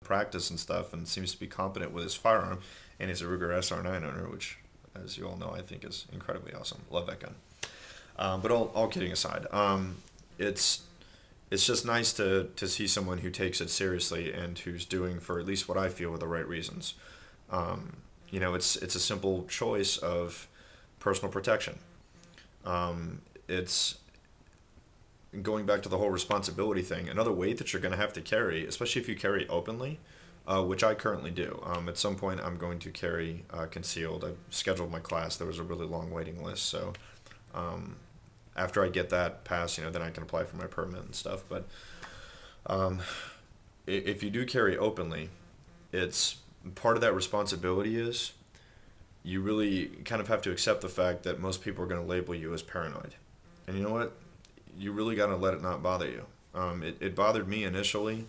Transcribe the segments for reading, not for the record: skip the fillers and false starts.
practice and stuff, and seems to be competent with his firearm. And he's a Ruger SR9 owner, which, as you all know, I think is incredibly awesome. Love that gun. But all kidding aside, it's it's just nice to see someone who takes it seriously and who's doing, for at least what I feel, the right reasons. It's a simple choice of personal protection. It's going back to the whole responsibility thing. Another weight that you're going to have to carry, especially if you carry openly, which I currently do. At some point, I'm going to carry concealed. I scheduled my class. There was a really long waiting list, so after I get that passed, then I can apply for my permit and stuff. But um, if you do carry openly, it's part of that responsibility is you really kind of have to accept the fact that most people are going to label you as paranoid. And you know what? You really got to let it not bother you. It bothered me initially,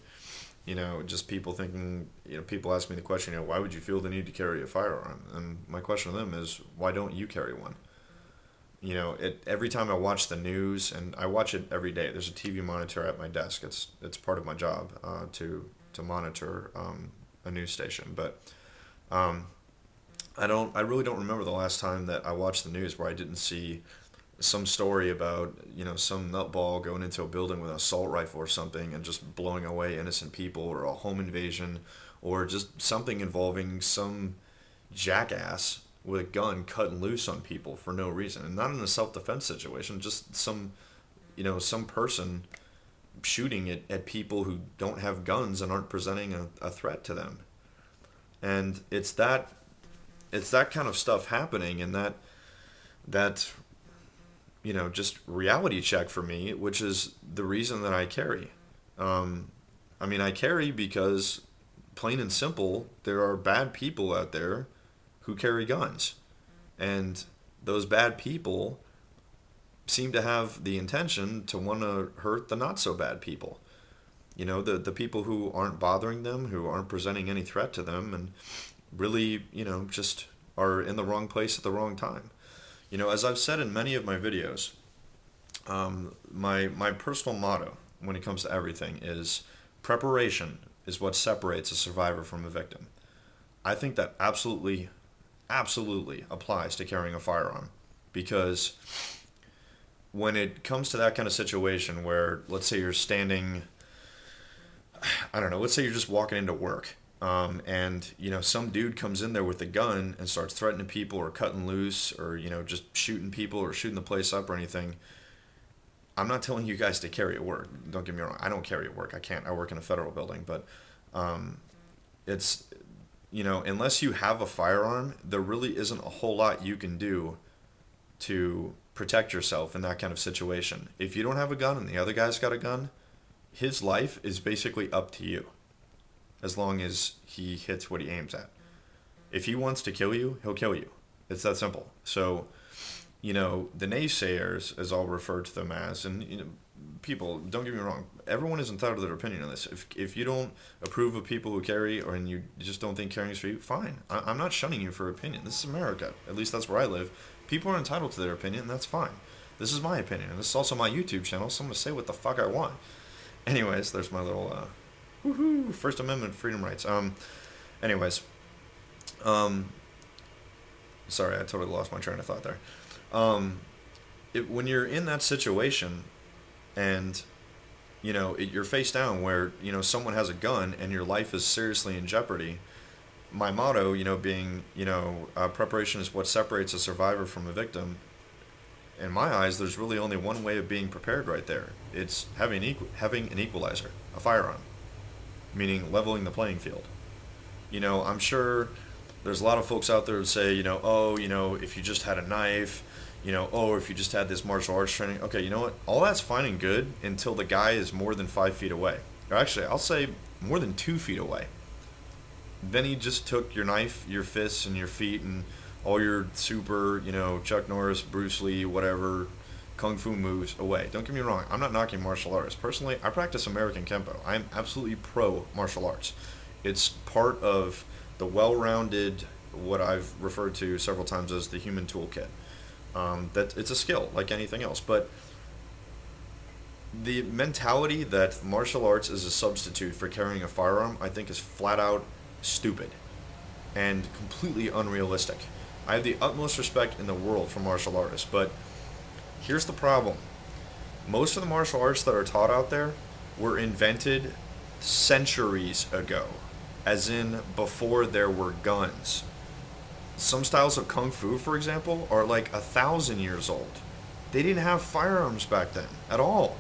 just people thinking, people ask me the question, why would you feel the need to carry a firearm? And my question to them is, why don't you carry one? Every time I watch the news, and I watch it every day. There's a TV monitor at my desk. It's part of my job to monitor a news station. But I really don't remember the last time that I watched the news where I didn't see some story about some nutball going into a building with an assault rifle or something and just blowing away innocent people, or a home invasion, or just something involving some jackass with a gun cutting loose on people for no reason, and not in a self-defense situation, just some person shooting at people who don't have guns and aren't presenting a threat to them. And it's that kind of stuff happening, and that just reality check for me, which is the reason that I carry. I carry because, plain and simple, there are bad people out there who carry guns. And those bad people seem to have the intention to want to hurt the not so bad people. The people who aren't bothering them, who aren't presenting any threat to them, and really, just are in the wrong place at the wrong time. As I've said in many of my videos, my personal motto when it comes to everything is preparation is what separates a survivor from a victim. I think that absolutely applies to carrying a firearm, because when it comes to that kind of situation where, let's say you're standing, I don't know, let's say you're just walking into work, and some dude comes in there with a gun and starts threatening people or cutting loose, or just shooting people or shooting the place up or anything. I'm not telling you guys to carry at work. Don't get me wrong. I don't carry at work. I can't. I work in a federal building, but it's unless you have a firearm, there really isn't a whole lot you can do to protect yourself in that kind of situation. If you don't have a gun and the other guy's got a gun, his life is basically up to you, as long as he hits what he aims at. If he wants to kill you, he'll kill you. It's that simple. So, the naysayers, as I'll refer to them as, and people, don't get me wrong, everyone is entitled to their opinion on this. If you don't approve of people who carry, or and you just don't think carrying is for you, fine. I'm not shunning you for opinion. This is America. At least that's where I live. People are entitled to their opinion, and that's fine. This is my opinion, and this is also my YouTube channel, so I'm going to say what the fuck I want. Anyways, there's my little woohoo, First Amendment freedom rights. Anyways, sorry, I totally lost my train of thought there. When you're in that situation, and you're face down where someone has a gun and your life is seriously in jeopardy. My motto, being preparation is what separates a survivor from a victim. In my eyes, there's really only one way of being prepared right there. It's having an equalizer, a firearm, meaning leveling the playing field. I'm sure there's a lot of folks out there who say, if you just had a knife, if you just had this martial arts training. Okay, you know what? All that's fine and good until the guy is more than 5 feet away. Or actually, I'll say more than 2 feet away. Then he just took your knife, your fists, and your feet, and all your super, Chuck Norris, Bruce Lee, whatever, kung fu moves away. Don't get me wrong. I'm not knocking martial arts. Personally, I practice American Kempo. I'm absolutely pro martial arts. It's part of the well-rounded, what I've referred to several times as the human toolkit. That it's a skill like anything else, but The mentality that martial arts is a substitute for carrying a firearm, I think, is flat out stupid and completely unrealistic. I have the utmost respect in the world for martial artists, but here's the problem. Most of the martial arts that are taught out there were invented centuries ago, as in before there were guns. Some styles of kung fu, for example, are like 1,000 years old. They didn't have firearms back then at all.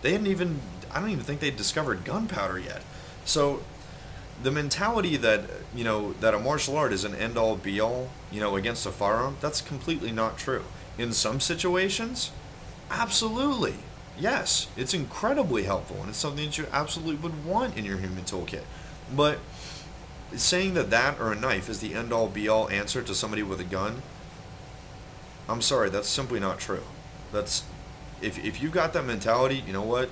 They hadn't even, I don't even think they'd discovered gunpowder yet. So the mentality that, that a martial art is an end all be all, against a firearm, that's completely not true. In some situations, absolutely. Yes, it's incredibly helpful and it's something that you absolutely would want in your human toolkit. But saying that or a knife is the end all be all answer to somebody with a gun, I'm sorry, that's simply not true. That's if you've got that mentality, you know what?